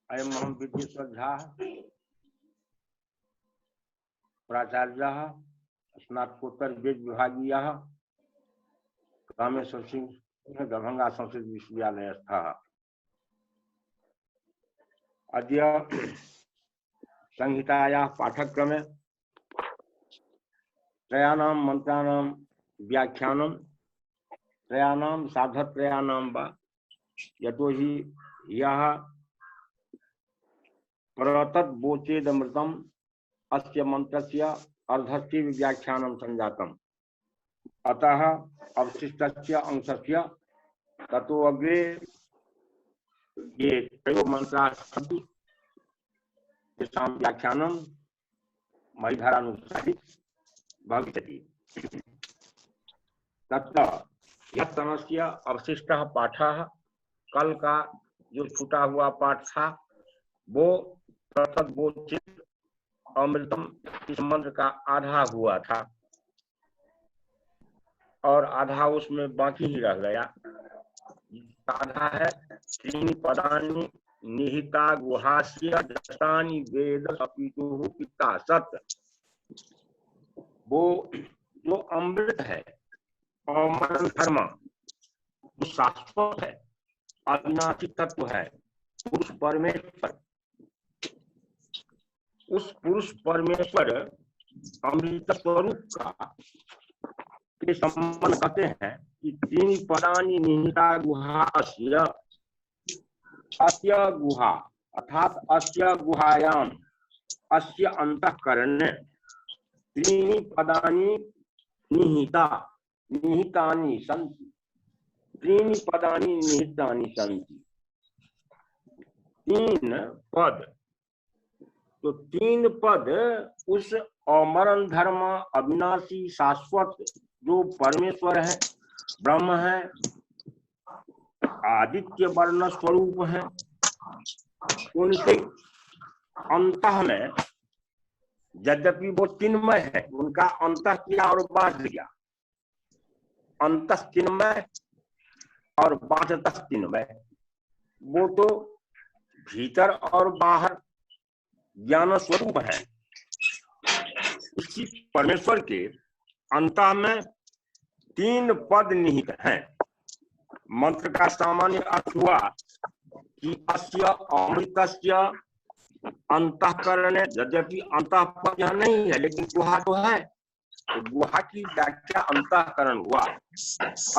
अयम अहम विद्येश्वर झा प्राचार्य स्नातकोत्तर वेद विभागीय रामेश्वर सिंह दरभंगा संस्कृत विश्वविद्यालय स्थः। अद्य संहितायाः पाठक्रमे त्रयाणां मंत्राणां व्याख्यानं त्रयाणां सार्धत्रयाणां वा यतो हि यः परतद्वोचेदमृतम् अस्य मंत्रस्य अर्धस्य व्याख्यानं संजातम्। अतः अवशिष्टस्य अंशस्य ततो अग्रे ये त्रयो मंत्राः सन्ति तेषां व्याख्यानं मयिधरानुसारि भविष्यति। तत्र यत्तमस्य अवशिष्टः पाठः कल का जो छूटा हुआ पाठ था वो प्रतद्वोचित अमृतम इस मंत्र का आधा हुआ था और आधा उसमें बाकी ही रह गया। आधा है त्रीणि पदानि निहिता गुहास्य दशानि वेद सपीतुः पिता सत। वो जो अमृत है अमरण धर्म शाश्वत है अविनाशी तत्व है पुरुष परमेश्वर। उस पुरुष परमेश्वर अमृत स्वरूप का के संबंध कहते हैं कि तीन पदानि निहिता गुहा अस्य गुहा अर्थात अस्य गुहायाम अस्य अंतःकरणे त्रीणि पदानि निहितानि सन्ति। त्रीणि पदानि निहितानि सन्ति। तीन पद, तो तीन पद उस अमरण धर्म अविनाशी शाश्वत जो परमेश्वर है ब्रह्म है आदित्य वर्ण स्वरूप है उनके अंतः में यद्यपि वो चिन्मय है उनका अंतः किया और बाह्य किया। अंतः चिन्मय और बाह्यतः चिन्मय वो तो भीतर और बाहर ज्ञान स्वरूप है। इसी परमेश्वर के अंतः में तीन पद निहित हैं। मंत्र का सामान्य अर्थ हुआ कि अस्य अमृतस्य अंतःकरणे, यद्यपि अंतः पद यह नहीं है लेकिन गुहा तो है, तो गुहा की व्याख्या अंतःकरण हुआ।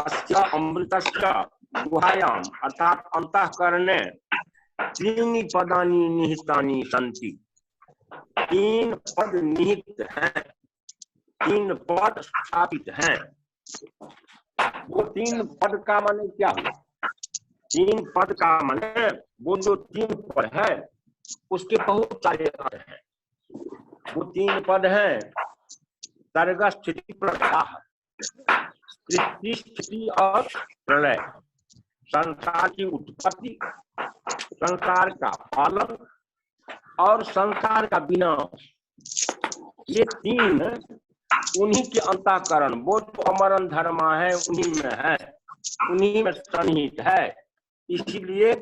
अस्य अमृतस्य गुहायाम अर्थात अंतःकरणे त्रीणि पदानि निहितानि सन्ति। तीन पद निहित हैं, तीन पद स्थापित हैं। वो तीन पद का माने क्या हुआ? तीन पद का माने वो जो तीन पद है उसके बहुत सारे अर्थ हैं। वो तीन पद हैं सर्ग स्थिति प्रलय, सृष्टि स्थिति और प्रलय, संसार की उत्पत्ति, संसार का पालन और संसार का विनाश। ये तीन उन्हीं के अंतःकरण वो तो अमरण धर्मा है उन्हीं में है, उन्हीं में सन्निहित है। इसीलिए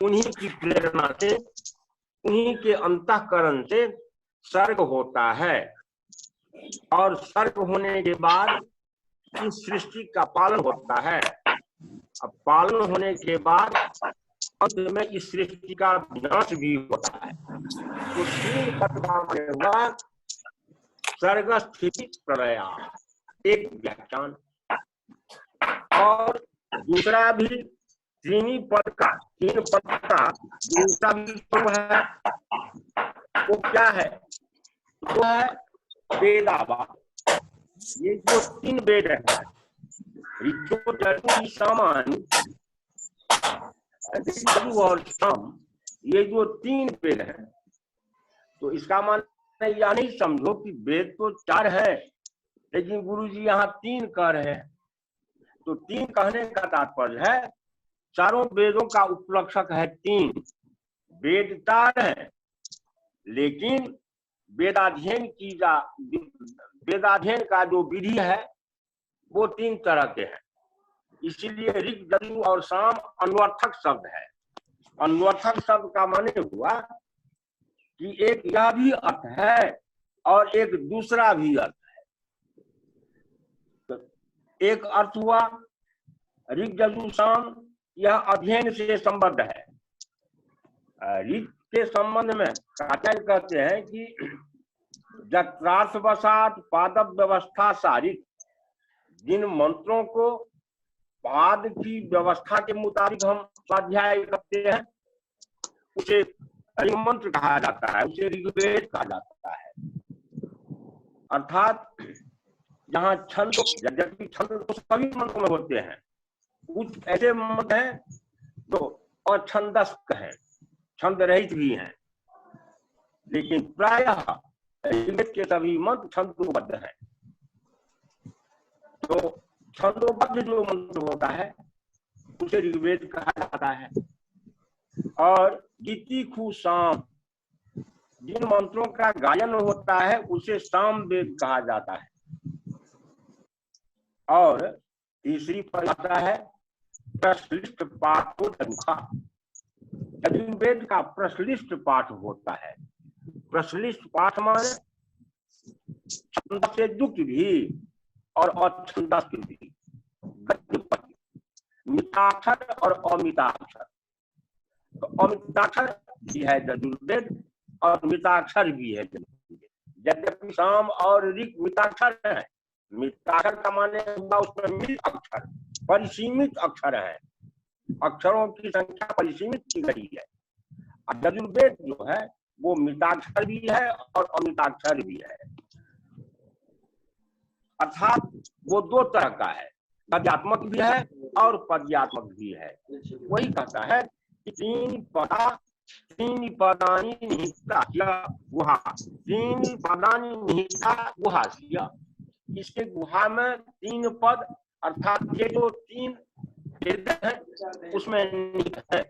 उन्हीं की प्रेरणा से उन्हीं के अंतःकरण से सर्ग होता है और सर्ग होने के बाद इस सृष्टि का पालन होता है। अब पालन होने के बाद अंत में इस सृष्टि का विनाश भी होता है। तो तीन पद हुआ सर्ग स्थिति प्रलय, एक व्याख्यान। और दूसरा भी तीन पद का दूसरा भी तो है, वो क्या है? वो है वेदावा। ये जो तीन वेद है ऋतु सामान्य और सम, ये जो तीन वेद है तो इसका माने यह नहीं समझो कि वेद तो चार है लेकिन गुरुजी यहाँ तीन कह रहे हैं। तो तीन कहने का तात्पर्य है चारों वेदों का उपलक्षक है तीन। वेद चार है लेकिन वेदाध्ययन का जो विधि है वो तीन तरह के हैं। इसीलिए ऋग यजु और साम अन्वर्थक शब्द है। अन्वर्थक शब्द का माने हुआ कि एक यह भी अर्थ है और एक दूसरा भी अर्थ है। तो एक अर्थ हुआ ऋग यजु साम, यह अध्ययन से संबद्ध है। ऋग के संबंध में आचार्य कहते हैं कि जत्रार्थवशात पाद व्यवस्था सारित, जिन मंत्रों को पाद की व्यवस्था के मुताबिक हम स्वाध्याय करते हैं उसे ऋग मंत्र कहा जाता है, उसे ऋग्वेद कहा जाता है। अर्थात जहाँ छंद, यद्यपि छंद तो सभी मंत्रों में होते हैं, कुछ ऐसे मंत्र हैं तो अछंदस्क हैं, छंद रहित भी हैं, लेकिन प्रायः ऋग्वेद के सभी मंत्र छंदोबद्ध हैं। तो छंदोबद्ध जो मंत्र होता है उसे ऋग्वेद कहा जाता है। और गीतिखु साम, जिन मंत्रों का गायन होता है उसे साम वेद कहा जाता है। और तीसरी परिभाषा है प्रश्लिष्ट पाठो धनुखा, यजुर्वेद का प्रश्लिष्ट पाठ होता है। प्रश्लिष्ट पाठ माने छंद से युक्त भी और अछंदस्क भी, मिताक्षर और अमिताक्षर। तो अमिताक्षर भी है यजुर्वेद और मिताक्षर भी है यजुर्वेद। यद्यपि साम और ऋग मिताक्षर है, मिताक्षर का माने हुआ उसमें मित अक्षर, परिसीमित अक्षर है, अक्षरों की संख्या परिसीमित की गई है। और यजुर्वेद जो है वो मिताक्षर भी है और अमिताक्षर भी है, अर्थात वो दो तरह का है, गद्यात्मक भी है और पद्यात्मक भी है। वही कहता है कि तीन पदानी निहिता गुहा, तीन पदानी निहिता गुहा, इसके गुहा में तीन पद, अर्थात ये जो तीन वेद है उसमें निहित है,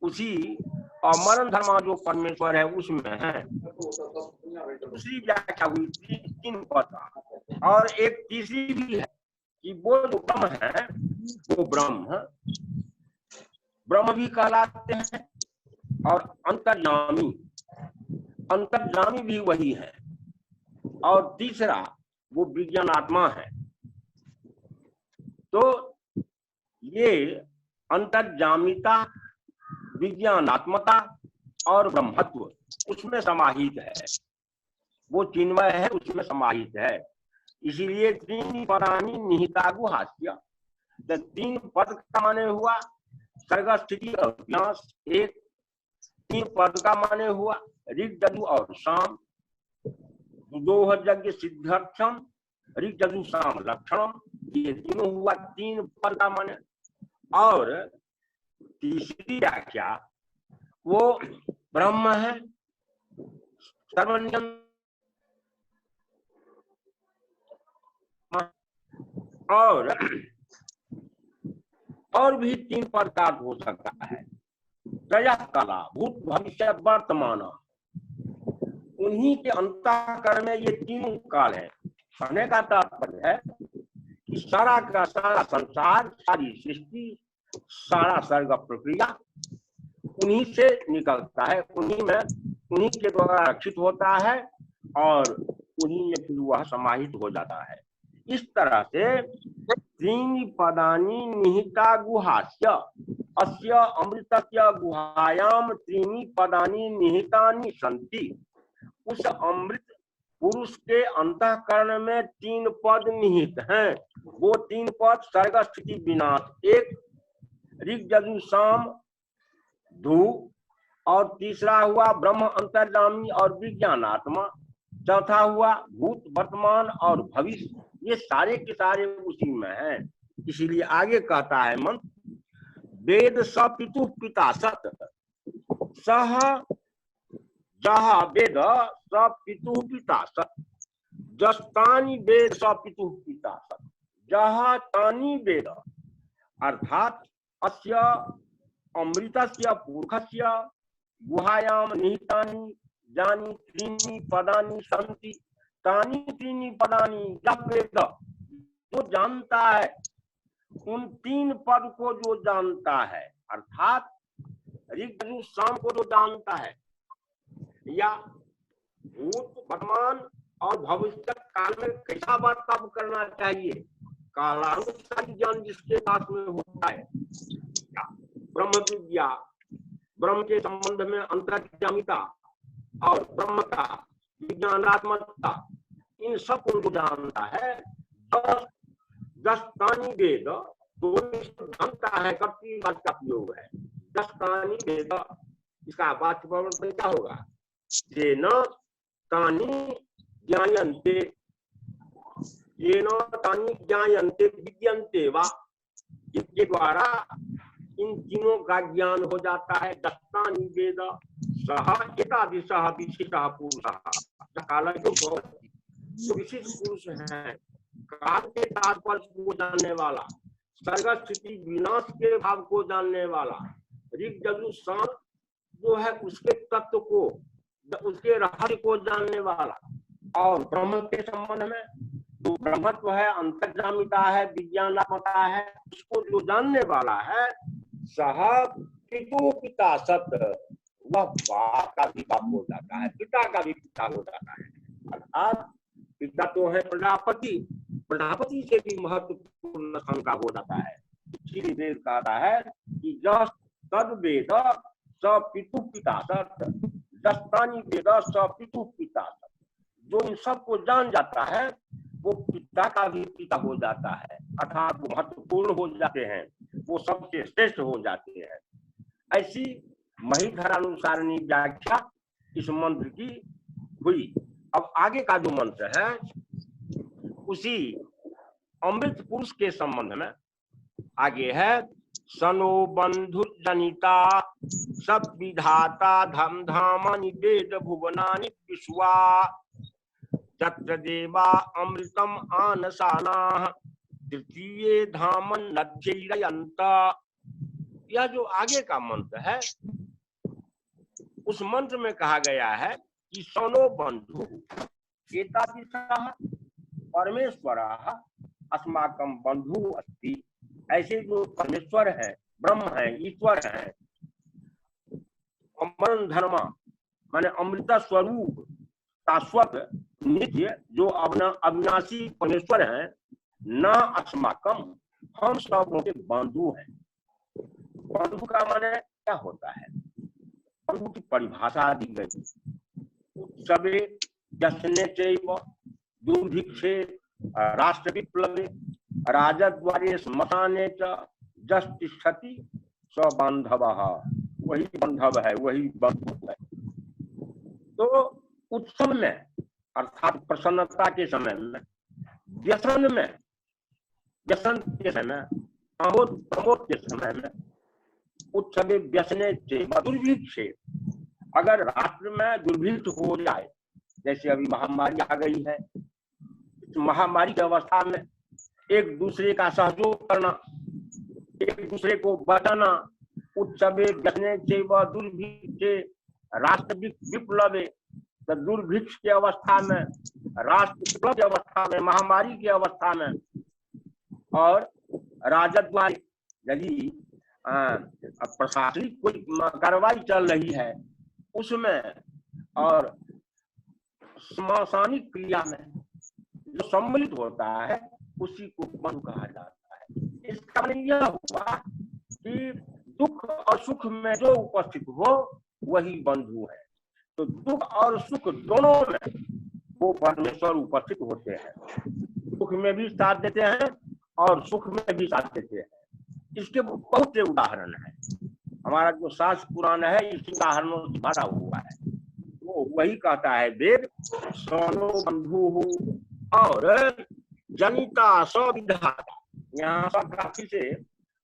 उसी मरण धर्मा जो परमेश्वर है उसमें है। दूसरी व्याख्या हुई तीन पद, और एक तीसरी भी है कि वो जो ब्रह्म है वो ब्रह्म भी कहलाते हैं, और अंतर्यामी भी वही है, और तीसरा वो विज्ञानात्मा है। तो ये अंतर्यामिता, विज्ञानात्मता और ब्रह्मत्व उसमें समाहित है, वो चिन्मय है उसमें समाहित है। इसीलिए तीन पदानी निहिता गुहास्य, तीन पद का माने हुआ सर्ग स्थिति और विनाश एक, तीन पद का माने हुआ ऋग यजु और साम, दोह यज्ञ सिद्ध्यर्थम ऋग यजु साम लक्षणम, ये तीनों हुआ तीन पद का माने। और तीसरी व्याख्या वो ब्रह्म है, सर्वनियंत्र और भी तीन प्रकार हो सकता है, त्रयः काला भूत भविष्य वर्तमान, उन्हीं के अंतःकरण में ये तीनों काल है। कहने का तात्पर्य है कि सारा का सारा संसार, सारी सृष्टि, सारा सर्ग प्रक्रिया उन्हीं से निकलता है, उन्हीं के द्वारा रक्षित होता है और उन्हीं में फिर वह समाहित हो जाता है। इस तरह से तीन पदानी निहिता गुहास्य अस्य अमृतस्य गुहायाम त्रीनि पदानी निहितानि सन्ति, उस अमृत पुरुष के अंतःकरण में तीन पद निहित हैं। वो तीन पद सर्ग स्थिति विनाश, एक ऋग यजु साम धू, और तीसरा हुआ ब्रह्म अंतर्यामी और विज्ञानात्मा, चौथा हुआ भूत वर्तमान और भविष्य, ये सारे के सारे उसी में हैं। इसीलिए आगे कहता है मंत्र, वेद स पितु पिता सत, सह जह वेद स पितु पिता सत, जस्तानि वेद स पितु पिता सत, जह तानि वेद, अर्थात अस्य अमृतस्य पुरुषस्य गुहायाम निहितानि जानी त्रीनि पदानि सन्ति, तानि त्रीनि पदानि जब वेद, जो जानता है उन तीन पद को, जो जानता है, अर्थात ऋग यजुः साम को जो जानता है, या भूत वर्तमान और भविष्य काल में कैसा बर्ताव करना चाहिए, कालानुसारी ज्ञान जिसके पास में होता है, ब्रह्म विद्या, ब्रह्म के संबंध में अंतर्ज्ञामिता और ब्रह्म का विज्ञानात्मकता, इन सब को जानता है। 10 तानी वेद, तो जानता है, कर्तृवाद का प्रयोग है। 10 तानी वेद, इसका वाच्य क्या होगा, येन तानि ज्ञायन्ते, येन तानि ज्ञायन्ते विद्यन्ते वा, इसके द्वारा इन तीनों का ज्ञान हो जाता है। 10 तानि वेद सह एतादृशः विशिष्टः पुरुषः, काल जो विशिष्ट पुरुष है, काल के तात्पर्य को जानने वाला, सर्ग स्थिति विनाश के भाव को जानने वाला, ऋग यजुः साम जो है उसके तत्व को, उसके रहस्य को जानने वाला, और ब्रह्म के संबंध में जो ब्रह्मत्व है, अंतर्ज्ञामिता है, विज्ञानात्मकता है, उसको जो जानने वाला है, सह पितु पिता सत, वह बाप का भी बाप हो जाता है, पिता का भी पिता हो जाता है। अर्थात पिता तो है प्रजापति, प्रजापति से भी महत्वपूर्ण स्थान का हो जाता है। इसीलिए वेद कहता है कि जस तद वेद स पितु पिता सत, 10 तानि वेद स पितु पिता सत, जो इन सबको जान जाता है वो पिता का भी पिता हो जाता है, अर्थात वो महत्वपूर्ण हो जाते हैं, वो सबसे श्रेष्ठ हो जाते हैं। ऐसी महिधरानुसारणी व्याख्या इस मंत्र की हुई। अब आगे का जो मंत्र है उसी अमृत पुरुष के संबंध में आगे है। सनो बंधु जनिता सब विधाता धम धामनि वेद भुवनानि विश्वा, तत्र देवा अमृतम आनसानाः तृतीये धामन नद्यैरयन्त। यह जो आगे का मंत्र है, उस मंत्र में कहा गया है कि सनो बंधु एतादृशः परमेश्वरः अस्माकं बंधु अस्ति, ऐसे जो परमेश्वर है, ब्रह्म है, ईश्वर है, अमर धर्म माने अमृत स्वरूप शाश्वत नित्य जो अविनाशी परमेश्वर है, न अस्माकम, हम सब के बंधु हैं। बंधु का माने क्या होता है, बंधु की परिभाषा दी गई, सबे जसने चैव दुर्भिक्षे राष्ट्र विप्लवे राजद्वारे श्मशाने च जस तिष्ठति स बांधवः, वही बांधव है, वही बंधु है। तो उत्सव में अर्थात प्रसन्नता के समय में, व्यसन में, व्यसन के समय, प्रमोद के समय में, उत्सवे व्यसने से दुर्भिक्षे, अगर राष्ट्र में दुर्भिक्ष हो जाए, जैसे अभी महामारी आ गई है, इस महामारी की अवस्था में एक दूसरे का सहयोग करना, एक दूसरे को बचाना, उत्सवे व्यसने से दुर्भिक्षे राष्ट्र विप्लवे, तो दुर्भिक्ष की अवस्था में, राष्ट्र विप्लव की अवस्था में, महामारी की अवस्था में, और राजद्वार यदि प्रशासनिक कोई कार्रवाई चल रही है उसमें, और श्मशानिक क्रिया में जो सम्मिलित होता है उसी को बंधु कहा जाता है। इसका मतलब यह हुआ कि दुख और सुख में जो उपस्थित हो वही बंधु है। तो दुख और सुख दोनों में वो परमेश्वर उपस्थित होते हैं, दुख में भी साथ देते हैं और सुख में भी साथ देते हैं। इसके बहुत से उदाहरण है, हमारा जो शास्त्र पुराण है इस उदाहरणों से भरा हुआ है। वो वही कहता है वेद, सोनो बंधु और जनिता सविधाता, यहाँ सब काफी से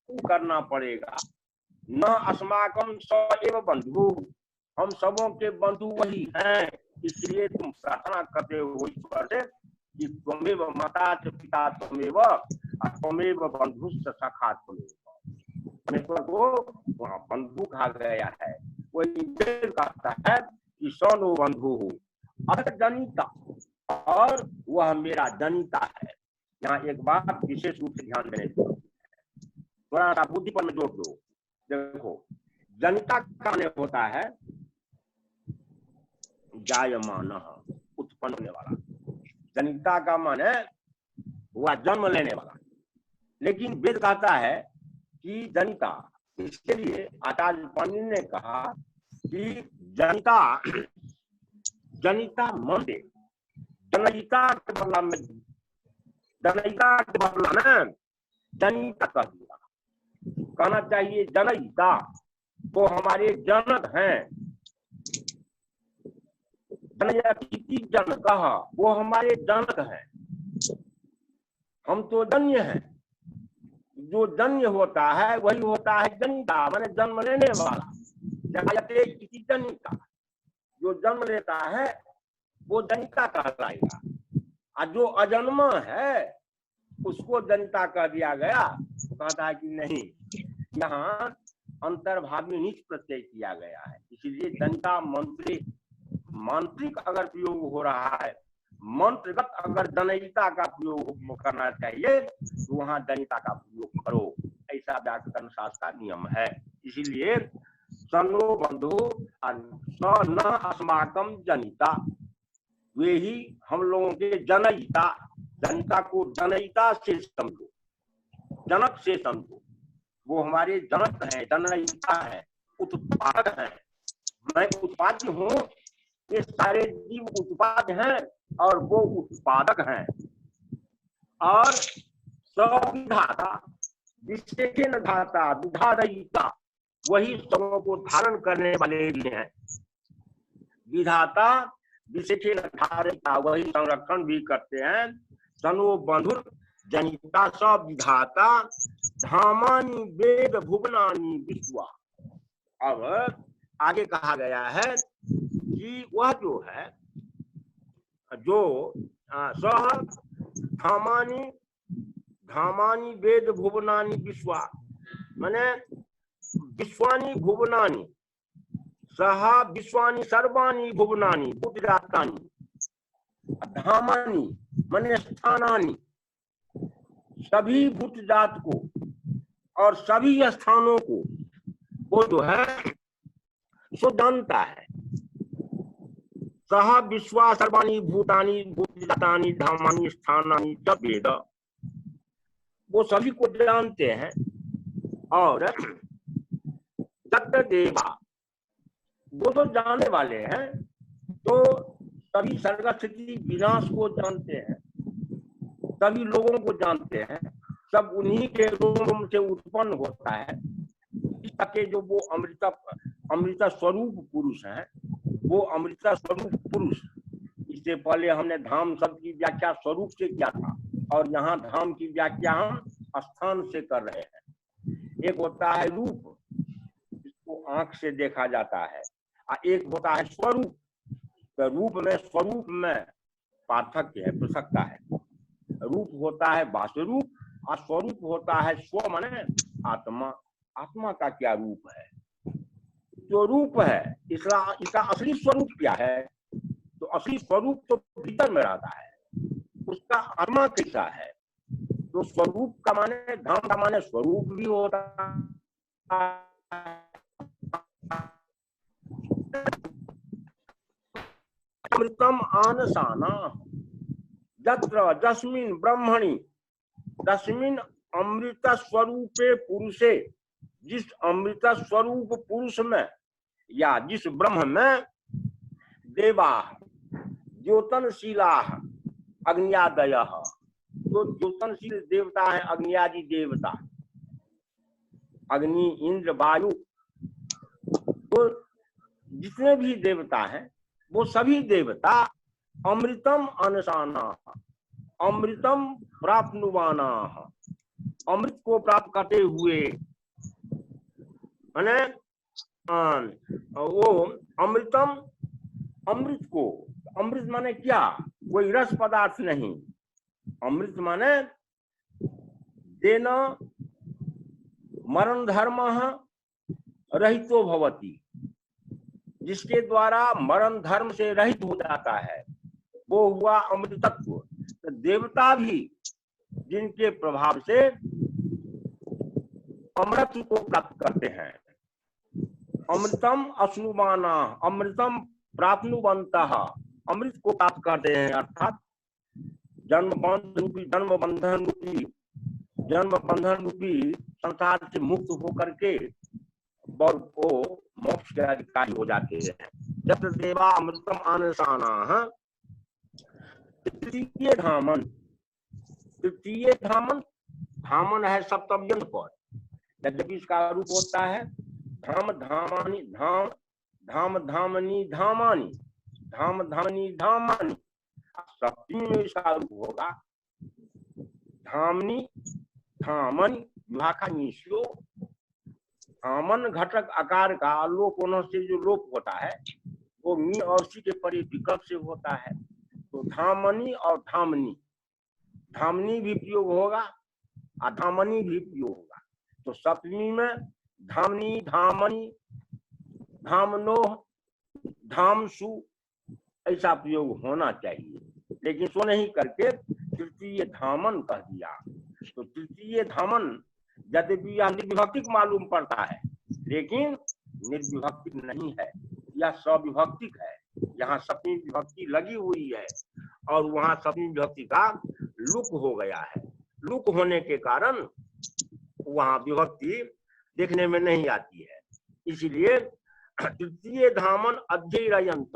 करना पड़ेगा। न अस्माकम स एव बंधु, हम सबों के बंधु वही हैं, इसलिए तुम प्रार्थना करते हो ईश्वर से कि त्वमेव माता च पिता त्वमेव त्वमेव बंधुश्च सखा त्वमेव। परमेश्वर को वहाँ बंधु कहा गया है। वही कहता है कि सोनो बंधु अथ जनिता, और वह मेरा जनिता है। यहाँ एक बात विशेष रूप से ध्यान देने की, थोड़ा सा बुद्धि पर में जोड़ दो। देखो, जनिता का माने होता है जायमान, उत्पन्न होने वाला। जनिता का माने हुआ जन्म लेने वाला। लेकिन वेद कहता है कि जनिता, इसके लिए आचार्य पाणिनि ने कहा कि जनिता, जनिता मन दे, जनयिता के बदला में, जनयिता के बदला में जनिता कह दिया। कहना चाहिए जनयिता, वो हमारे जनक हैं। जनक कहा, वो हमारे जनक हैं। हम तो जन्य हैं। जो जन्य होता है वही होता है जनिता, माने जन्म लेने वाला। जनिता, जो जन्म लेता है वो जनिता कहलाएगा। और जो अजन्मा है उसको जनिता कह दिया गया। कहता है कि नहीं, यहाँ अंतर्भावी निच प्रत्यय किया गया है, इसलिए जनिता मांत्रिक अगर प्रयोग हो रहा है, मंत्रगत अगर जनयिता का प्रयोग करना चाहिए तो वहां जनिता का प्रयोग करो, ऐसा व्याकरण शास्त्र का नियम है। इसीलिए सनो बंधु न अस्माकम जनिता, वे ही हम लोगों के जनयिता। जनिता को जनयिता से समझो, जनक से समझो। वो हमारे जनक हैं, जनयिता है, उत्पादक है। मैं उत्पाद्य हूँ, ये सारे जीव उत्पाद हैं और वो उत्पादक हैं। और सविधाता, विशेषण धाता, विधारयिता, वही सबों को धारण करने वाले भी हैं। विधाता, विशेषण धारयिता, वही संरक्षण भी करते हैं। सनो बंधुर जनिता सब विधाता, धामानि वेद भुवनानि विश्वा। अब आगे कहा गया है कि वह जो है, जो सह धामानि, धामानि वेद भुवनानि विश्वा, माने विश्वानि भुवनानि, सह विश्वानि सर्वाणि भुवनानि बुद्धिरातानि, धामानि माने स्थानानि, सभी भूत जात को और सभी स्थानों को वो जो है सो जानता है। सह विश्वा सर्वाणि भूतानि भूतानि धामानि स्थानानि च वेद, वो सभी को जानते हैं। और तत् देवा, वो तो जानने वाले हैं, तो सभी सर्ग स्थिति विनाश को जानते हैं, सभी लोगों को जानते हैं। सब उन्हीं के रूप से उत्पन्न होता है। के जो वो अमृता स्वरूप पुरुष हैं, वो अमृता स्वरूप पुरुष। इससे पहले हमने धाम शब्द की व्याख्या स्वरूप से किया था, और यहाँ धाम की व्याख्या हम स्थान से कर रहे हैं। एक होता है रूप, जिसको आंख से देखा जाता है, और एक होता है स्वरूप। तो रूप में स्वरूप में पार्थक्य है, पृथकता है। रूप होता है बाह्य रूप, और स्वरूप होता है स्व माने आत्मा। आत्मा का क्या रूप है? जो रूप है इसका असली स्वरूप क्या है? तो असली स्वरूप तो भीतर में रहता है। उसका आत्मा कैसा है? तो स्वरूप का माने, धाम का माने स्वरूप भी होता है। अमृतम आनसाना यत्र जस्मिन् ब्रह्मणि तस्मिन् अमृत स्वरूपे पुरुषे, जिस अमृत स्वरूप पुरुष में या जिस ब्रह्म में देवा द्योतनशीला अग्नियादय, जो द्योतनशील देवता है, अग्नियादि देवता, अग्नि इंद्र वायु, तो जितने भी देवता हैं वो सभी देवता अमृतम अनसाना, अमृतम प्राप्नुवाना, अमृत को प्राप्त करते हुए, माने वो अमृतम, अमृत को, अमृत माने क्या? कोई रस पदार्थ नहीं। अमृत माने देना मरण धर्म रहितो भवति, जिसके द्वारा मरण धर्म से रहित हो जाता है, वो हुआ अमृतत्व। तो देवता भी जिनके प्रभाव से अमृत को प्राप्त करते हैं, अमृतम अश्नुमाना, अमृतम प्राप्नुवन्तः, अमृत को प्राप्त करते हैं, अर्थात जन्म बंधन रूपी संसार से मुक्त होकर के और वो मोक्ष के अधिकारी हो जाते हैं। जब देवा अमृतम आनसाना, तृतीय धामन, तृतीय धामन, धामन है सप्तम्यंत पर, यद्यपि इसका रूप होता है धाम धामानी, धाम धाम धामनी धामानी, धाम धामनी धामानी, सप्तमी में इसका रूप होगा धामनी धामनी, विभाषो, धामन घटक आकार का लोप होने से जो लोप होता है वो मी और सी के परे विकल्प से होता है। तो धामनी और धामनी, धामनी भी प्रयोग होगा और धामनी भी प्रयोग होगा। तो सप्तमी में धामनी धामनी, धामनो, धामसु ऐसा प्रयोग होना चाहिए, लेकिन सो नहीं करके तृतीय धामन कह दिया। तो तृतीय धामन यद्यपि यह निर्विभक्तिक मालूम पड़ता है, लेकिन निर्विभक्तिक नहीं है, यह सविभक्तिक है। यहाँ सप्तमी विभक्ति लगी हुई है और वहां सप्तमी विभक्ति का लुक हो गया है। लुक होने के कारण वहां विभक्ति देखने में नहीं आती है। इसलिए तृतीय धामन अध्ययनत,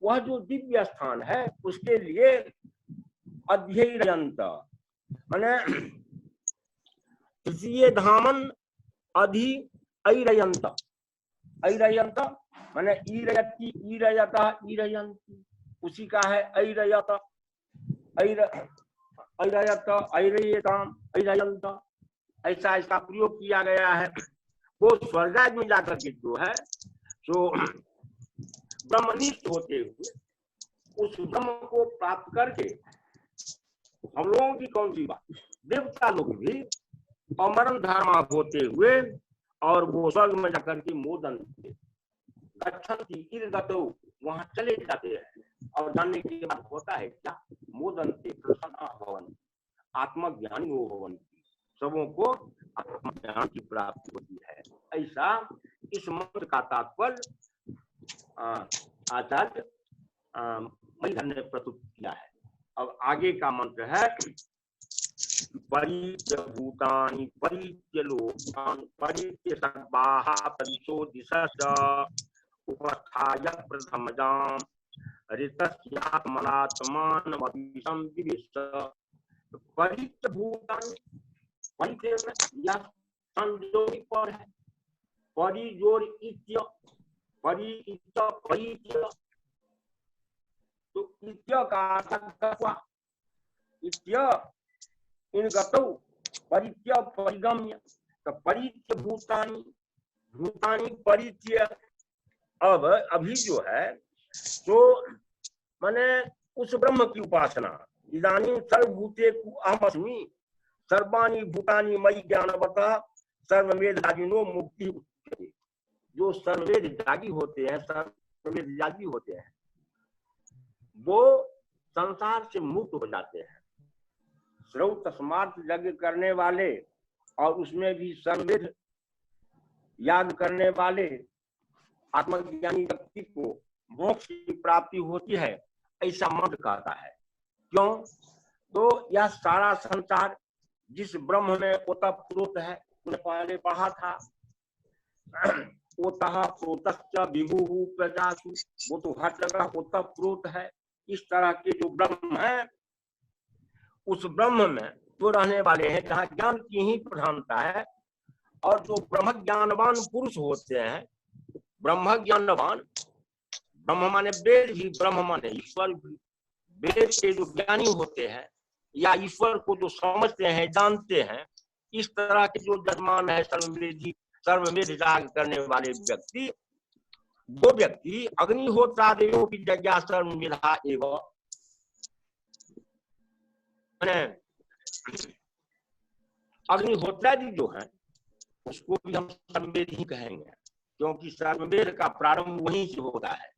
वह जो दिव्य स्थान है उसके लिए अध्ययनत माने तृतीय धामन अधि ऐरयंत, ऐरयंत माने ईरयति ईरयता ईरयंती, उसी का है ऐरयत, ऐरयत ऐरयताम ऐरयंत, ऐसा इसका प्रयोग किया गया है। वो स्वर्गाद में जाकर के जो है जो ब्रह्मनिष्ठ होते हुए उस ब्रह्म को प्राप्त करके हम लोगों की कौन सी बात, देवता लोग भी अमरण धर्मा होते हुए और वो स्वर्ग में जाकर के मोदन गच्छन्ति इर्गतो, वहां चले जाते हैं और जानने के बाद होता है क्या, मोदन से प्रसन्न भवन, आत्मज्ञानी वो भवन, सबों को आत्मज्ञान की प्राप्ति होती है। ऐसा इस मंत्र का तात्पर्य आचार्य मणिधर ने प्रस्तुत किया है। अब आगे का मंत्र है परित्य भूतानि परित्य लोकान् परित्य सर्वाः परिशोधित उपस्थाय प्रथमजाम् ऋतस्यात्मनात्मानमपि संविविष्ट। परित्य भूतानि, परित्य या संजोगी पर है, परिजोर इत्य, परित्य परित्य, तो इत्य का अर्थ इत्य इन गतौ परित्य परिगम्य, तो परित्य भूतानि, भूतानि परित्य। अब अभी जो है तो माने उस ब्रह्म की उपासना, इदानीं सर्वभूतेषु अहमस्मि सर्वाणि भूतानि मयि ज्ञानवतः सर्ववेद जागिनो मुक्ति, जो सर्ववेद जागी होते हैं, सर्ववेद जागी होते हैं, वो संसार से मुक्त हो जाते हैं। श्रौत स्मार्त यज्ञ करने वाले और उसमें भी सर्ववेद याग करने वाले आत्मज्ञानी व्यक्ति को मोक्ष की प्राप्ति होती है, ऐसा मंत्र कहता है। क्यों? तो यह सारा संसार जिस ब्रह्म में ओतप्रोत है, उन्हें पहले पढ़ा था, ओतः प्रोतश्च विभुः प्रजासु, वो तो हर जगह ओतप्रोत है। इस तरह के जो ब्रह्म है, उस ब्रह्म में जो रहने वाले हैं, जहाँ ज्ञान की ही प्रधानता है, और जो ब्रह्म ज्ञानवान पुरुष होते हैं, ब्रह्म ज्ञानवान, ब्रह्म माने वेद भी, ब्रह्म माने ईश्वर भी, वेद के जो ज्ञानी होते हैं या ईश्वर को जो समझते हैं, जानते हैं, इस तरह के जो जजमान है, सर्ववेद याग करने वाले व्यक्ति, वो व्यक्ति अग्निहोत्रादयो की जज्ञा सर्वमेधा एवं, अग्निहोत्रादि जो है उसको भी हम सर्ववेद ही कहेंगे, क्योंकि सर्ववेद का प्रारंभ वहीं से होता है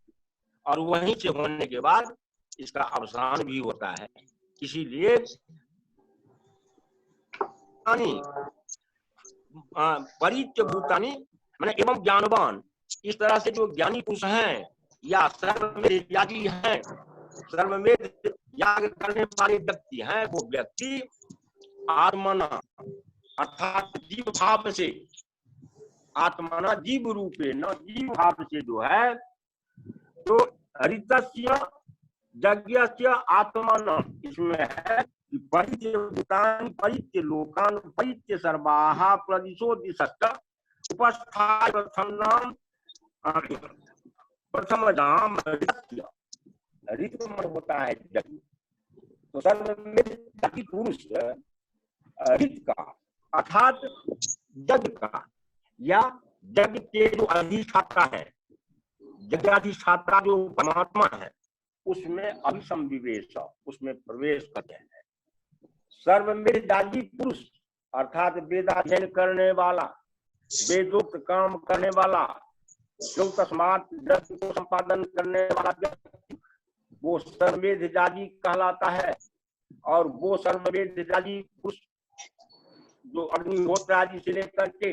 और वहीं से होने के बाद इसका अवसान भी होता है। इसीलिए परित्य भूतानि मैंने एवं ज्ञानवान, इस तरह से जो ज्ञानी पुरुष हैं या सर्वमेध यागी हैं, सर्वमेध याग करने वाले व्यक्ति हैं, वो व्यक्ति आत्मना अर्थात जीव भाव से, आत्मना जीव रूपे न, जीव भाव से जो है, तो हरितस्य यज्ञस्य आत्मना, इसमें है कि परित्य भूतानि परित्य लोकान् परित्य सर्वाः प्रदिशो दिशश्च उपस्थाय प्रथमजाम हरितस्य, हरित मन होता है यज्ञ, तो सर्वमेध यागी पुरुष हरित का अर्थात यज्ञ का या यज्ञ के जो अधिष्ठाता है, यज्ञाधिष्ठाता जो परमात्मा है, उसमें अभिसंविवेश, उसमें प्रवेश करते हैं। सर्वमेध यागी पुरुष अर्थात वेदाध्ययन करने वाला, वेदोक्त काम करने वाला, जो तस्मात् यज्ञ को संपादन करने वाला व्यक्ति, वो सर्वमेध यागी कहलाता है। और वो सर्वमेध यागी पुरुष जो अग्निहोत्र आदि से लेकर के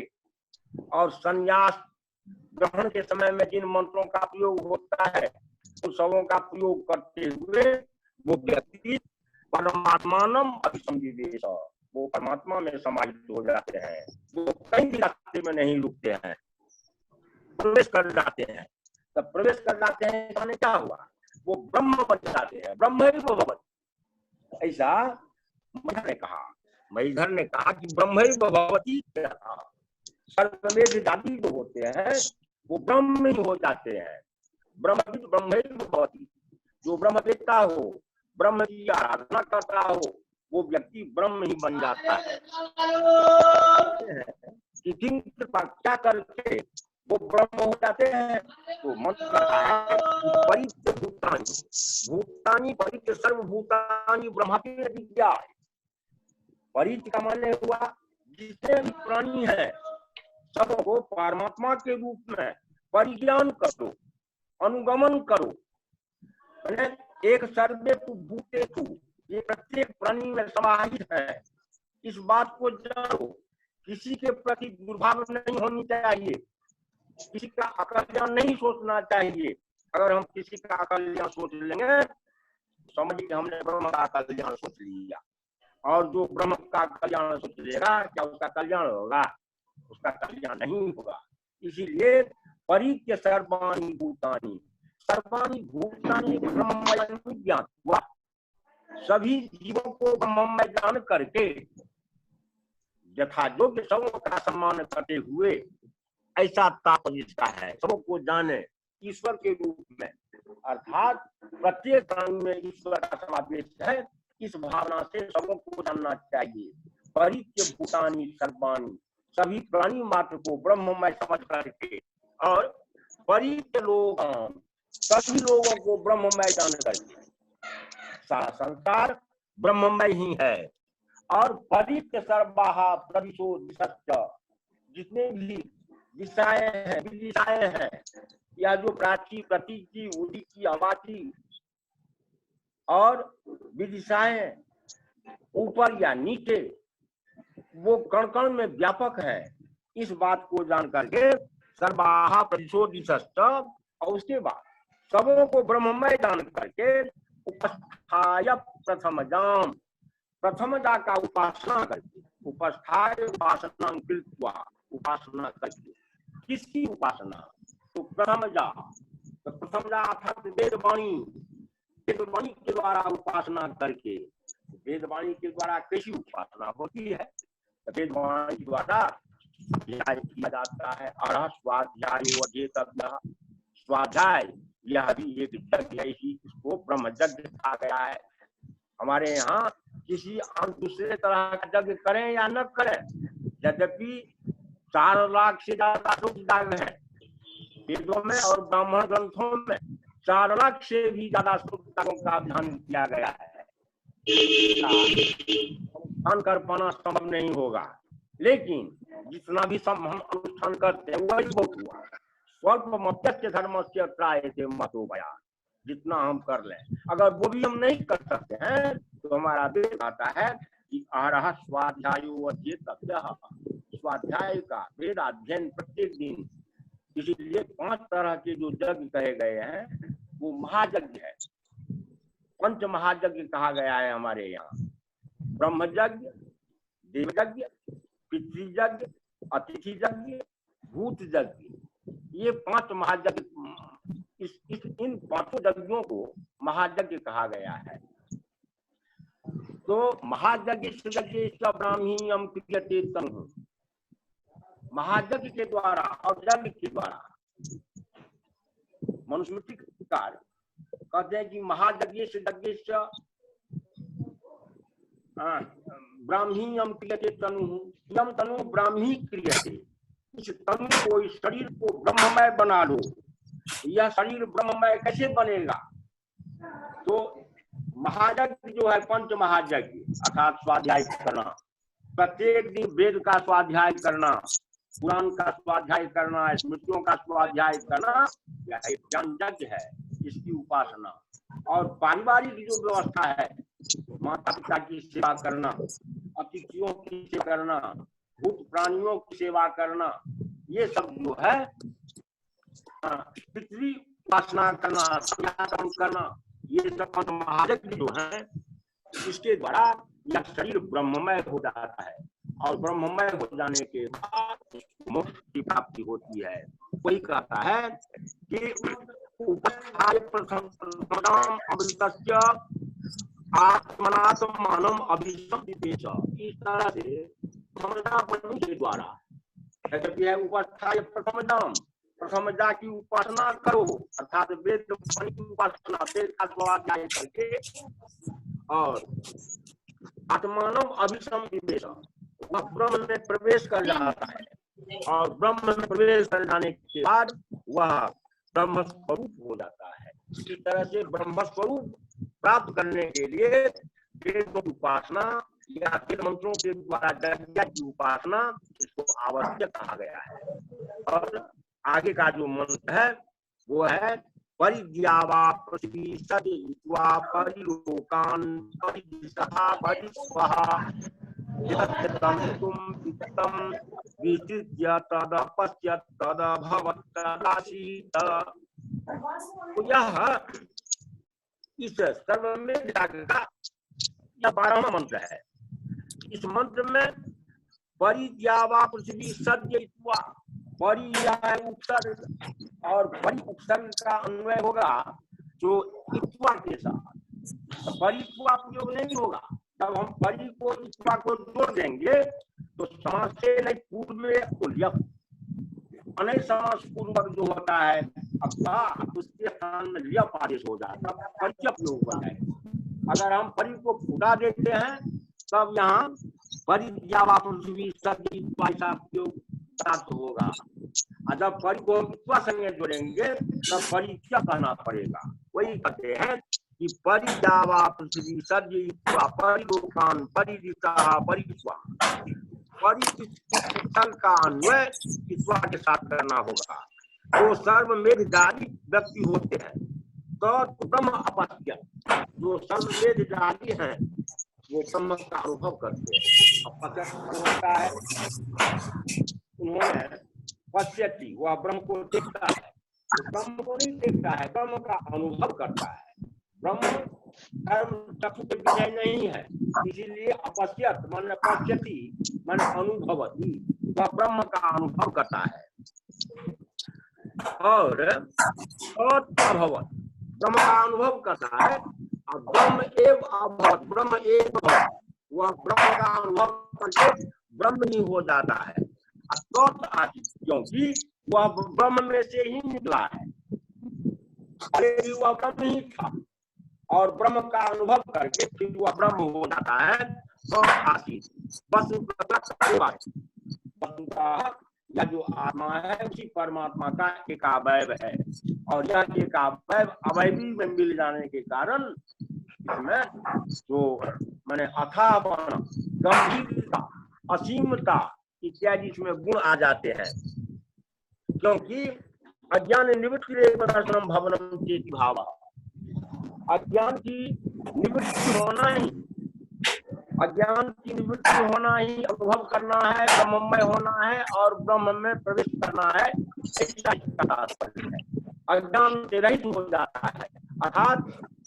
और संन्यास ग्रहण के समय में जिन मंत्रों का प्रयोग होता है, उन सबों का प्रयोग करते हुए वो व्यक्ति परमात्मानम अभिसंविवेश, वो परमात्मा में समाहित हो जाते हैं, वो कहीं भी रास्ते में नहीं रुकते हैं, प्रवेश कर जाते हैं। तब प्रवेश कर जाते हैं माने क्या हुआ, वो ब्रह्म बन जाते हैं, ब्रह्म ही वो भगवत। ऐसा महीधर ने कहा कि ब्रह्म ही भगवती, सर्वमेध यागी जो होते हैं वो ब्रह्म ही हो जाते हैं, ब्रह्म ही भगवती। जो ब्रह्म वेत्ता हो, ब्रह्म की आराधना करता हो, वो व्यक्ति ब्रह्म ही बन जाता है। कि किन कृपा क्या करके वो ब्रह्म हो जाते हैं, तो मंत्र कहता है परित्य भूतानि, भूतानि परित्य सर्वभूतानि ब्रह्मापि विद्या। परित्य का माने हुआ जितने भी प्राणी है सबको परमात्मा के रूप में परिज्ञान करो, अनुगमन करो। एक सर्वेषु भूतेषु, ये प्रत्येक प्राणी में समाहित है, इस बात को जानो। किसी के प्रति दुर्भाव नहीं होनी चाहिए, किसी का अकल्याण नहीं सोचना चाहिए। अगर हम किसी का अकल्याण सोच लेंगे समझिए हमने ब्रह्म का कल्याण सोच लिया, और जो ब्रह्म का कल्याण सोच लेगा क्या उसका कल्याण होगा? उसका कल्याण नहीं होगा। इसीलिए परित्य सर्वाणि भूतानि, सर्वाणि भूतानि ब्रह्ममय ज्ञान हुआ, सभी जीवों को ब्रह्ममय जान करके यथायोग्य सबों का सम्मान करते हुए, ऐसा तात्पर्य इसका है, सबों को जाने ईश्वर के रूप में, अर्थात प्रत्येक प्राणी में ईश्वर का समावेश है। इस भावना से सबों को जानना चाहिए। परित्य भूतानि सर्वाणि, सभी प्राणी मात्र को ब्रह्ममय समझ करके, और परित्य लोकान्, सभी लोगों को ब्रह्ममय जान करके, सारा संसार ब्रह्ममय ही है। और परित्य सर्वाः प्रदिशो दिशश्च, जितने भी दिशाएं हैं, विदिशाएं हैं, या जो प्राची, प्रतीची, उदिची, अवाची और विदिशाएं ऊपर या नीचे, वो कण कण में व्यापक है। इस बात को जान करके सर्वाः प्रदिशो दिशश्च, और उसके बाद सबों को ब्रह्ममय जान करके उपस्थाय प्रथमजाम, प्रथमजा का उपासना करके, उपस्थाय उपासना कृत्वा, उपासना करके। किसकी उपासना? तो प्रथमजा, तो प्रथमजा अर्थात वेदवाणी, वेदवाणी के द्वारा उपासना करके। वेदवाणी के द्वारा कैसी उपासना होती है? वेदवाणी द्वारा किया जाता है। अरह स्वाध्याय अध्येतव्यः, स्वाध्याय यह भी एक यज्ञ है, इसको ब्रह्म यज्ञ कहा गया है। हमारे यहाँ किसी दूसरे तरह का यज्ञ करें या न करें, यद्यपि 4 लाख से ज्यादा सूत्रदान है वेदों में और ब्राह्मण ग्रंथों में, 4 लाख से भी ज्यादा सूत्रदानों का अध्ययन किया गया है। अनुष्ठान कर पाना संभव नहीं होगा, लेकिन जितना भी सब हम अनुष्ठान करते हैं वही बहुत हुआ। स्वल्प मत्यस्य धर्मस्य त्रायते मतो भया, जितना हम कर लें। अगर वो भी हम नहीं कर सकते हैं तो हमारा वेद आता है कि अहरह स्वाध्यायो अध्येतव्यः, स्वाध्याय का वेद अध्ययन प्रत्येक दिन इसीलिए 5 तरह के जो यज्ञ कहे गए हैं वो महायज्ञ है। पंच महायज्ञ कहा गया है हमारे यहाँ, ब्रह्म यज्ञ, देव यज्ञ, पितृ यज्ञ, अतिथि यज्ञ, भूत यज्ञ। ये 5 महायज्ञ, इन 5 यज्ञों को महायज्ञ कहा गया है। तो महायज्ञ ब्राह्मीयम क्रियते तनु, महायज्ञ के द्वारा और यज्ञ के द्वारा मनुस्मृतिकार कहते हैं कि महायज्ञ से ब्राह्मीयम क्रियते तनु, यम तनु ब्राह्मी क्रियते। इस तनु को, इस शरीर को ब्रह्ममय बना लो। यह शरीर ब्रह्ममय कैसे बनेगा? तो महायज्ञ जो है, पंच महायज्ञ अर्थात स्वाध्याय करना, प्रत्येक दिन वेद का स्वाध्याय करना, पुराण का स्वाध्याय करना, स्मृतियों का स्वाध्याय करना, यह एक ज्ञान यज्ञ है, इसकी उपासना। और पारिवारिक जो व्यवस्था है, माता पिता की सेवा करना, अतिथियों की सेवा करना, भूत प्राणियों की सेवा करना, ये सब जो है पितृ उपासना करना, संध्यावन करना, ये सब महायज्ञ जो है, इसके द्वारा यह शरीर ब्रह्ममय हो जाता है। और ब्रह्ममय हो जाने के बाद मोक्ष की प्राप्ति होती है। वही कहता है कि आत्मनात्मानम अभिसंविदेश, इस तरह से समझदापन के द्वारा है उपस्थाय प्रथम जा की उपासना करो, अर्थात वेद की उपासना, वेद का स्वाध्याय करके, और आत्मानम अभिसंविदेश, वह ब्रह्म में प्रवेश कर जाता है। और ब्रह्म में प्रवेश कर जाने के बाद वह ब्रह्म स्वरूप हो जाता है। इसी तरह से ब्रह्म स्वरूप प्राप्त करने के लिए वेदों की उपासना या वेद मंत्रों के द्वारा यज्ञ की उपासना, इसको आवश्यक कहा गया है। और आगे का जो मंत्र है वो है परिद्यावा पृथ्वी सदित्वा परिलोकान परिदिशा परिस्वहा यत्तम तुम वित्तम विचित्य तदपश्यत् तदभवत् तदासीत्। यह इस सर्वमेव यज्ञ का यह 12वां मंत्र है। इस मंत्र में परिद्यावा पृथ्वी सदित्वा, परि है उपसर्ग, और परि उपसर्ग का अन्वय होगा जो इत्वा के साथ। परित्वा प्रयोग नहीं होगा। जब हम परि को इत्वा को जोड़ देंगे तो समास से नहीं, पूर्व में अनेक समास पूर्वक जो होता है अथवा उसके स्थान में लिया आदेश हो जाता है, परिचय प्रयोग होता है। अगर हम परि को फूटा देते हैं तब यहाँ परिद्यावा पृथ्वी सदित्वा ऐसा प्रयोग प्राप्त होगा। और जब परि को इत्वा संगे जोड़ेंगे तब परिचय कहना पड़ेगा। वही कहते हैं कि परिद्यावा पृथ्वी सदित्वा परिलोकान परिदिशा परिस्वा, परिस्थल का अन्वय इत्वा के साथ करना होगा। तो सर्वमेधधारी व्यक्ति होते हैं तो ब्रह्म अपश्य, जो सर्वमेधधारी हैं वो ब्रह्म का अनुभव करते हैं। अपश्य होता है, उन्होंने पश्यति, वह ब्रह्म को देखता है, ब्रह्म को नहीं देखता है, ब्रह्म का अनुभव करता है। ब्रह्म चक्षु के विषय नहीं है, इसीलिए अपश्यत मन पश्यति मन अनुभवति, वह ब्रह्म का अनुभव करता है। और अभवत, ब्रह्म का अनुभव करता है। और ब्रह्म एव अभवत, ब्रह्म एव भवत, वह ब्रह्म का अनुभव करके ब्रह्म ही हो जाता है। क्योंकि वह ब्रह्म में से ही निकला है, वह ब्रह्म ही था और ब्रह्म का अनुभव करके फिर वह ब्रह्म हो जाता है। यह जो आत्मा है उसी परमात्मा का एक अवयव है, और यह एक अवयव अवयवी में मिल जाने के कारण इसमें जो मैंने अथापन, गंभीरता, असीमता इत्यादि इसमें गुण आ जाते हैं। क्योंकि अज्ञान निवृत्ति दर्शनम भवनम चेति भाव, अज्ञान की निवृत्ति होना ही, अज्ञान की निवृत्ति होना ही अनुभव करना है, ब्रह्ममय होना है और ब्रह्म में प्रवेश करना है। ऐसा इसका तात्पर्य है। अज्ञान से रहित हो जाता है, अर्थात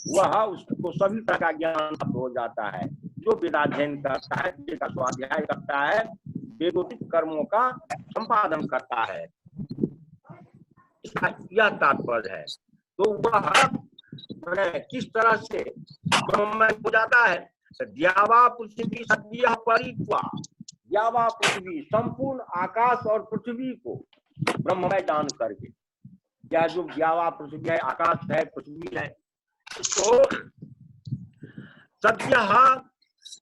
वह उसको सभी तरह का ज्ञान प्राप्त हो जाता है। जो वेदाध्ययन करता है, वेद का स्वाध्याय करता है, वेदोचित कर्मों का संपादन करता है, इसका यह तात्पर्य है। तो वह किस तरह से ब्रह्ममय हो जाता है? द्यावा पृथ्वी सद्यः परित्वा, द्यावा पृथ्वी, संपूर्ण आकाश और पृथ्वी को ब्रह्ममय जान करके, या जो द्यावा पृथ्वी है, आकाश है, पृथ्वी है, इसको सद्यः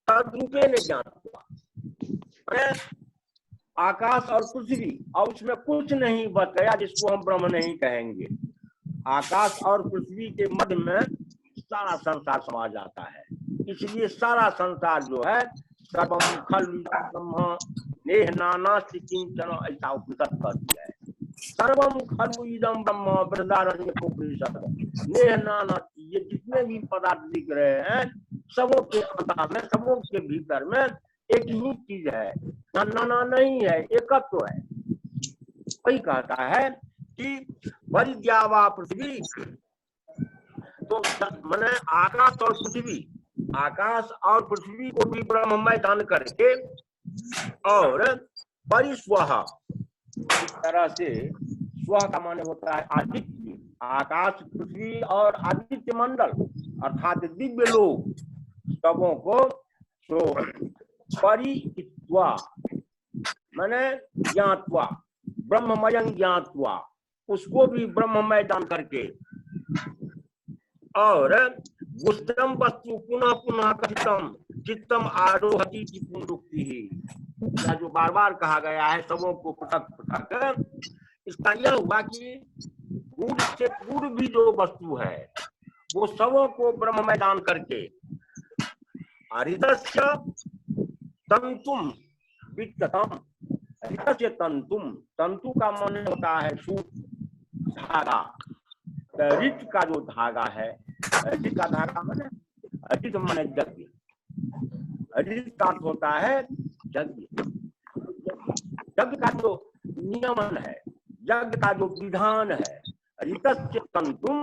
तद्रूपे ने ज्ञान हुआ। आकाश और पृथ्वी, और उसमें कुछ नहीं बच गया जिसको हम ब्रह्म नहीं कहेंगे। आकाश और पृथ्वी के मध्य में सारा संसार समा जाता है। इसलिए सारा संसार जो है सर्वम खलु ब्रह्म नेह नानास्ति किंचन, ऐसा उपनिषद कहती है। सर्वम खलु इदं ब्रह्म बृहदारण्यकोपनिषद नेह नानास्ति, ये जितने भी पदार्थ दिख रहे हैं सबों के अंतर में, सबों के भीतर में एक ही चीज है, नाना नहीं है, एकत्व है। वही कहता है कि परिद्यावा पृथ्वी, तो मैंने आकाश और पृथ्वी, आकाश और पृथ्वी को भी ब्रह्ममय जान करके, और परिस्वः, इस तरह से स्व का माने होता है आदित्य, आकाश पृथ्वी और आदित्य मंडल अर्थात दिव्य लोग सबों को तो परित्वा माने ज्ञात्वा, ब्रह्ममयं ज्ञात्वा, उसको भी ब्रह्ममय जान करके, और गुष्टम वस्तु पुनः पुनः कथितम चित्तम आरोहति की पुनरुक्ति ही, जो बार बार कहा गया है सबों को पृथक पृथक, इसका यह हुआ कि पूर्व से पूर्व भी जो वस्तु है वो सबों को ब्रह्ममय जान करके, हृदस्य तंतुम वित्तम, हृदस्य तंतुम, तंतु का मन होता है सूत्र धागा, ऋत का जो धागा है, ऋत का धागा माने ऋत माने यज्ञ, ऋत का होता है यज्ञ, यज्ञ का जो नियमन है, यज्ञ का जो विधान है, ऋतस्य तंतुम,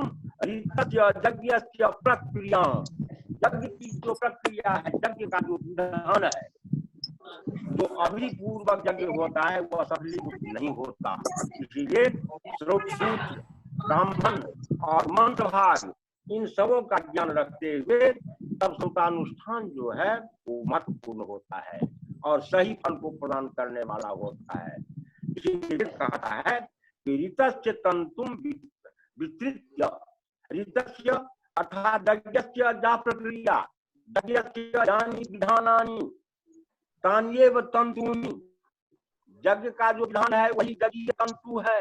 ऋतस्य यज्ञस्य प्रक्रिया, यज्ञ की जो प्रक्रिया है, यज्ञ का जो विधान है, जो अभी पूर्वक यज्ञ होता है वह सफलीभूत नहीं होता। इसीलिए श्रोत सूत्र, ब्राह्मण और मंत्र भाग, इन सबों का ज्ञान रखते हुए तब श्रोतानुष्ठान जो है वो महत्वपूर्ण होता है और सही फल को प्रदान करने वाला होता है। इसीलिए कहता है कि ऋतस्य तंतुम विस्तृत्य, ऋतस्य अर्थात यज्ञस्य जा प्रक्रिया, यज्ञस्य यानि विधानानि तान्येव तंतूनि, यज्ञ का जो विधान है वही यज्ञ तंतु है।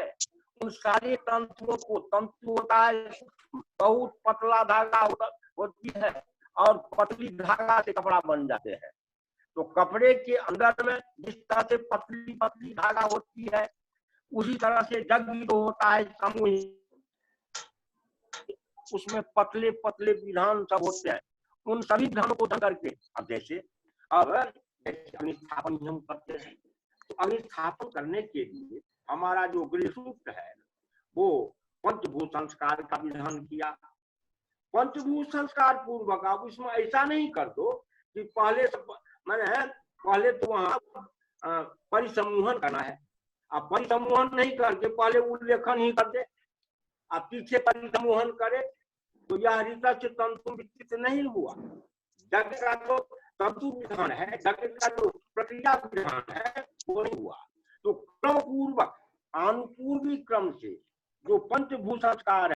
उन सारे तंतुओं को, तंतु होता है बहुत पतला धागा होती है और पतली धागा से कपड़ा बन जाते हैं। तो कपड़े के अंदर में जिस तरह से पतली पतली धागा होती है, उसी तरह से यज्ञ जो होता है सामूहिक, उसमें पतले पतले विधान सब होते हैं। उन सभी विधानों को धन करके, अब जैसे अग्निस्थापन हम करते हैं, तो अग्निस्थापन करने के लिए हमारा जो गृह सूत्र है वो पंचभूत संस्कार का विधान किया। पंचभूत संस्कार पूर्वक आप उसमें ऐसा नहीं कर दो कि पहले पहले तो वहां परिसमूहन करना है, अब परिसमूहन नहीं करके पहले उल्लेखन ही कर दे, अब पीछे परिसमूहन करे तो यह ऋतस्य तंतु विस्तृत नहीं हुआ। यज्ञ का जो तंतु विधान है, यज्ञ का जो प्रक्रिया विधान है वो नहीं हुआ। तो क्रम पूर्वक अनुपूर्वी क्रम से जो पंचभूत संस्कार